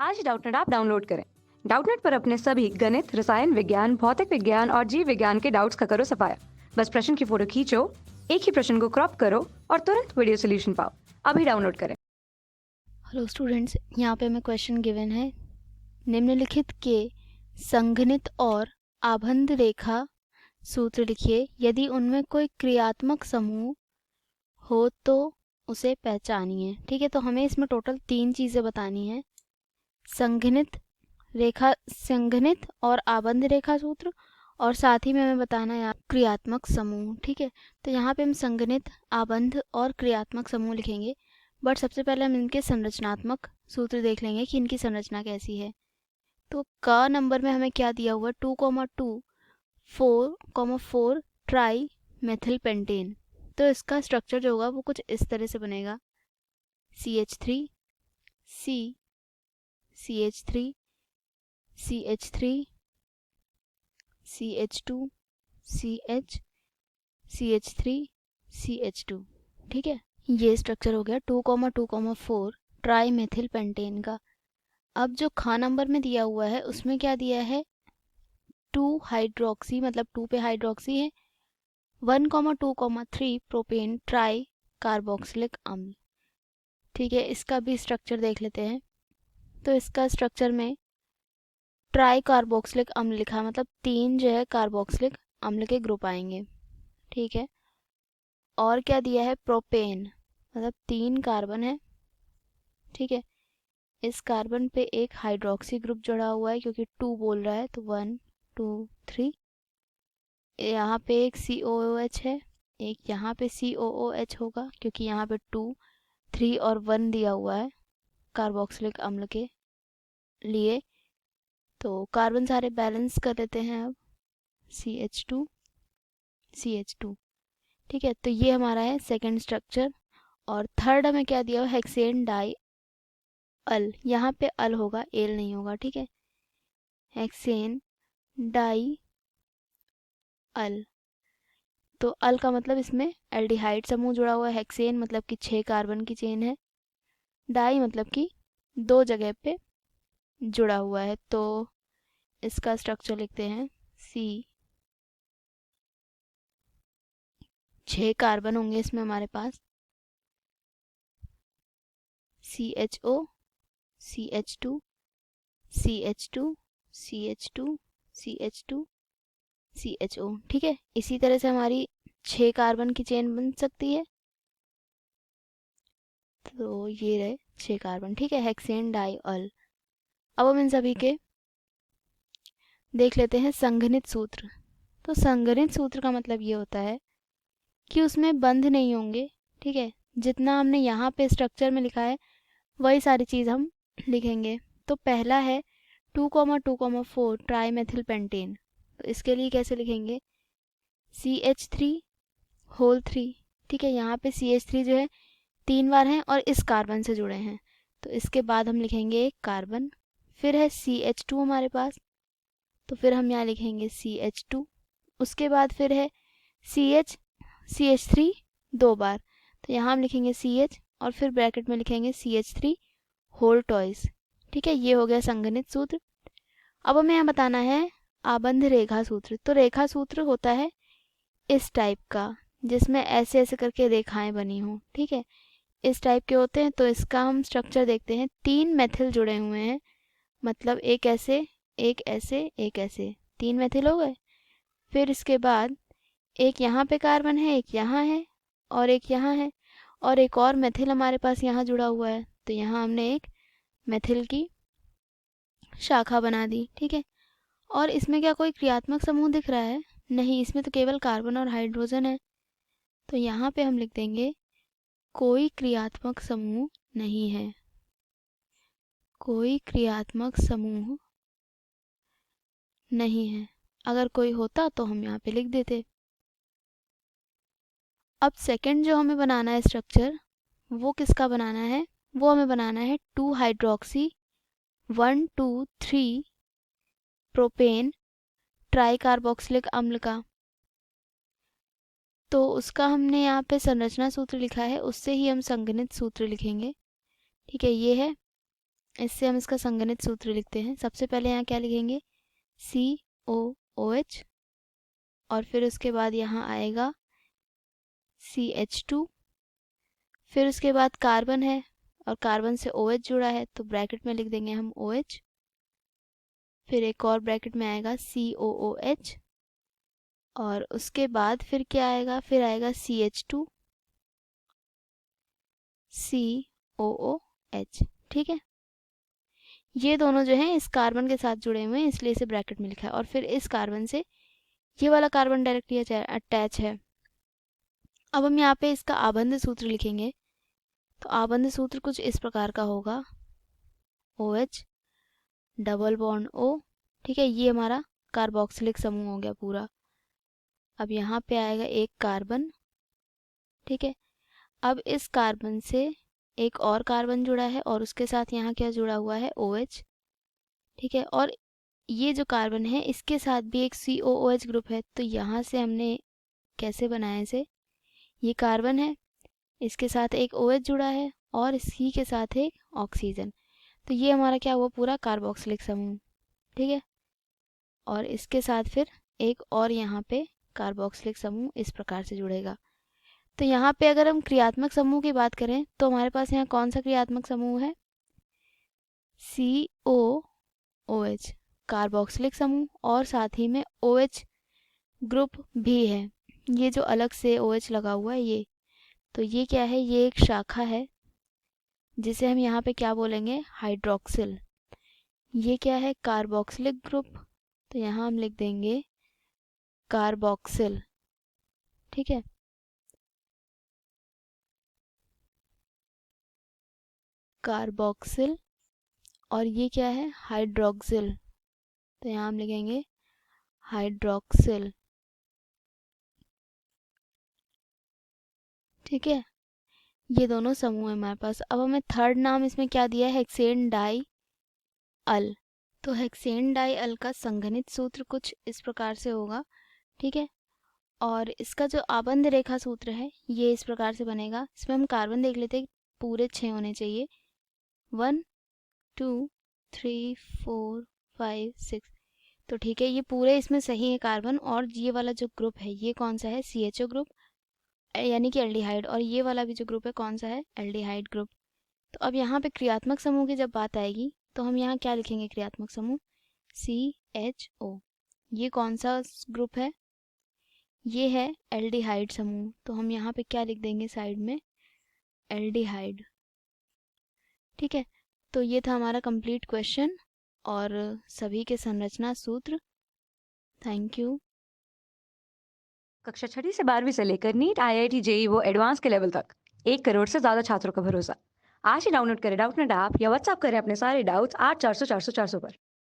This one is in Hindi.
आज डाउटनेट ऐप डाउनलोड करें। डाउटनेट पर अपने सभी गणित, रसायन विज्ञान, भौतिक विज्ञान और जीव विज्ञान के डाउट्स का करो सफाया। बस प्रश्न की फोटो खींचो, एक ही प्रश्न को क्रॉप करो और तुरंत वीडियो सोल्यूशन पाओ। अभी डाउनलोड करें। हेलो स्टूडेंट्स, यहाँ पे हमें क्वेश्चन गिवन है। निम्नलिखित के संघनित और आबंध रेखा सूत्र लिखिए। यदि उनमें कोई क्रियात्मक समूह हो तो उसे पहचानिए। ठीक है, तो हमें इसमें टोटल 3 चीज़ें बतानी है। संघनित और आबंध रेखा सूत्र, और साथ ही में हमें बताना है क्रियात्मक समूह। ठीक है, तो यहाँ पे हम संघनित, आबंध और क्रियात्मक समूह लिखेंगे। बट सबसे पहले हम इनके संरचनात्मक सूत्र देख लेंगे कि इनकी संरचना कैसी है। तो क नंबर में हमें क्या दिया हुआ है, 2,2 4,4 ट्राई मेथिल पेंटेन। तो इसका स्ट्रक्चर जो होगा वो कुछ इस तरह से बनेगा। CH3 C CH3 CH3 CH2 CH CH3 CH2। ठीक है, ये स्ट्रक्चर हो गया 2,2,4 ट्राई मेथिल पेंटेन का। अब जो खा नंबर में दिया हुआ है उसमें क्या दिया है, 2 हाइड्रोक्सी, मतलब 2 पे हाइड्रोक्सी है, 1,2,3 प्रोपेन ट्राई कार्बोक्सिलिक अम्ल। ठीक है, इसका भी स्ट्रक्चर देख लेते हैं। तो इसका स्ट्रक्चर में ट्राई कार्बोक्सिलिक अम्ल लिखा है, मतलब 3 जो है कार्बोक्सिलिक अम्ल के ग्रुप आएंगे। ठीक है, और क्या दिया है, प्रोपेन, मतलब 3 कार्बन है। ठीक है, इस कार्बन पे एक हाइड्रोक्सी ग्रुप जुड़ा हुआ है क्योंकि 2 बोल रहा है, तो 1 2 3। यहाँ पे एक COOH है, एक यहाँ पे COOH होगा क्योंकि यहाँ पे 2 3 और 1 दिया हुआ है कार्बोक्सिलिक अम्ल के लिए। तो कार्बन सारे बैलेंस कर लेते हैं अब, CH2 CH2। ठीक है, तो ये हमारा है सेकंड स्ट्रक्चर। और थर्ड हमें क्या दिया हुआ, हेक्सेन डाई अल। यहाँ पे अल होगा, एल नहीं होगा। ठीक है, हेक्सेन डाई अल। तो अल का मतलब इसमें एल्डिहाइड समूह जुड़ा हुआ है। हेक्सेन मतलब कि 6 कार्बन की चेन है। डाई मतलब कि 2 जगह पे जुड़ा हुआ है। तो इसका स्ट्रक्चर लिखते हैं, C, 6 कार्बन होंगे इसमें हमारे पास, CHO CH2 CH2 CH2 CH2 CHO। ठीक है, इसी तरह से हमारी 6 कार्बन की चेन बन सकती है। तो ये रहे 6 कार्बन। ठीक है, हेक्सेन डाई अल। अब हम इन सभी के देख लेते हैं संघनित सूत्र। तो संघनित सूत्र का मतलब ये होता है कि उसमें बंध नहीं होंगे। ठीक है, जितना हमने यहाँ पे स्ट्रक्चर में लिखा है वही सारी चीज़ हम लिखेंगे। तो पहला है 2,2,4 ट्राई मेथिल पेंटेन। तो इसके लिए कैसे लिखेंगे, CH3 होल 3। ठीक है, यहाँ पे CH3 जो है 3 बार है और इस कार्बन से जुड़े हैं, तो इसके बाद हम लिखेंगे एक कार्बन। फिर है CH2 हमारे पास, तो फिर हम यहाँ लिखेंगे CH2। उसके बाद फिर है CH3 2 बार, तो यहाँ हम लिखेंगे CH और फिर ब्रैकेट में लिखेंगे CH3 होल टॉइस। ठीक है, ये हो गया संघनित सूत्र। अब हमें यहाँ बताना है आबंध रेखा सूत्र। तो रेखा सूत्र होता है इस टाइप का, जिसमें ऐसे ऐसे करके रेखाएं बनी हों। ठीक है, इस टाइप के होते हैं। तो इसका हम स्ट्रक्चर देखते हैं। 3 मेथिल जुड़े हुए हैं, मतलब एक ऐसे एक ऐसे एक ऐसे, 3 मेथिल हो गए। फिर इसके बाद एक यहाँ पे कार्बन है, एक यहाँ है और एक यहाँ है, और एक और मेथिल हमारे पास यहाँ जुड़ा हुआ है। तो यहाँ हमने एक मेथिल की शाखा बना दी। ठीक है, और इसमें क्या कोई क्रियात्मक समूह दिख रहा है, नहीं, इसमें तो केवल कार्बन और हाइड्रोजन है। तो यहाँ पे हम लिख देंगे कोई क्रियात्मक समूह नहीं है, कोई क्रियात्मक समूह नहीं है। अगर कोई होता तो हम यहाँ पे लिख देते। अब सेकंड जो हमें बनाना है स्ट्रक्चर, वो किसका बनाना है, वो हमें बनाना है 2 हाइड्रोक्सी 1 2 3 प्रोपेन ट्राई कार्बोक्सिलिक अम्ल का। तो उसका हमने यहाँ पे संरचना सूत्र लिखा है, उससे ही हम संघनित सूत्र लिखेंगे। ठीक है, ये है इससे हम इसका संगणित सूत्र लिखते हैं। सबसे पहले यहाँ क्या लिखेंगे, COOH, और फिर उसके बाद यहाँ आएगा CH2, फिर उसके बाद कार्बन है और कार्बन से OH जुड़ा है तो ब्रैकेट में लिख देंगे हम OH, फिर एक और ब्रैकेट में आएगा COOH, और उसके बाद फिर क्या आएगा, फिर आएगा CH2 COOH। ठीक है, ये दोनों जो हैं इस कार्बन के साथ जुड़े हुए हैं इसलिए इसे ब्रैकेट में लिखा है, और फिर इस कार्बन से ये वाला कार्बन डायरेक्टली अटैच है। अब हम यहाँ पे इसका आबंध सूत्र लिखेंगे, तो आबंध सूत्र कुछ इस प्रकार का होगा, OH डबल बॉन्ड O। ठीक है, ये हमारा कार्बोक्सिलिक समूह हो गया पूरा। अब यहाँ पे आएगा एक कार्बन। ठीक है, अब इस कार्बन से एक और कार्बन जुड़ा है और उसके साथ यहाँ क्या जुड़ा हुआ है, OH। ठीक है, और ये जो कार्बन है इसके साथ भी एक COOH ग्रुप है, तो यहाँ से हमने कैसे बनाया इसे, ये कार्बन है, इसके साथ एक OH जुड़ा है और इसी के साथ एक ऑक्सीजन, तो ये हमारा क्या हुआ, पूरा कार्बोक्सिलिक समूह। ठीक है, और इसके साथ फिर एक और यहाँ पे कार्बोक्सिलिक समूह इस प्रकार से जुड़ेगा। तो यहाँ पे अगर हम क्रियात्मक समूह की बात करें तो हमारे पास यहाँ कौन सा क्रियात्मक समूह है, COOH कार्बोक्सिलिक समूह, और साथ ही में OH ग्रुप भी है, ये जो अलग से OH लगा हुआ है ये, तो ये क्या है, ये एक शाखा है जिसे हम यहाँ पे क्या बोलेंगे, हाइड्रोक्सिल। ये क्या है, कार्बोक्सिलिक ग्रुप, तो यहाँ हम लिख देंगे कार्बोक्सिल। ठीक है, कार्बोक्सिल, और ये क्या है, हाइड्रोक्सिल, तो यहाँ हम लिखेंगे हाइड्रोक्सिल। ठीक है, ये दोनों समूह है हमारे पास। अब हमें थर्ड नाम इसमें क्या दिया है, हेक्सेन डाई अल। तो हेक्सेन डाई अल का संघनित सूत्र कुछ इस प्रकार से होगा। ठीक है, और इसका जो आबंध रेखा सूत्र है ये इस प्रकार से बनेगा। इसमें हम कार्बन देख लेते हैं, पूरे 6 होने चाहिए, 1 2 3 4 5 6। तो ठीक है, ये पूरे इसमें सही है कार्बन, और ये वाला जो ग्रुप है ये कौन सा है, CHO ग्रुप, यानी कि एल्डिहाइड, और ये वाला भी जो ग्रुप है कौन सा है, एल्डिहाइड ग्रुप। तो अब यहाँ पे क्रियात्मक समूह की जब बात आएगी तो हम यहाँ क्या लिखेंगे, क्रियात्मक समूह CHO। ये कौन सा ग्रुप है, ये है एल्डिहाइड समूह, तो हम यहाँ पे क्या लिख देंगे साइड में, एल्डिहाइड। ठीक है, तो ये था हमारा कंप्लीट क्वेश्चन और सभी के संरचना सूत्र। Thank you. कक्षा 6ठी से 12वीं से लेकर नीट, IIT, JEE वो एडवांस के लेवल तक 1 करोड़ से ज़्यादा छात्रों का भरोसा। आज ही डाउनलोड करें डाउटनेट ऐप या व्हाट्सएप करें अपने सारे डाउट्स 8400 400 400 पर।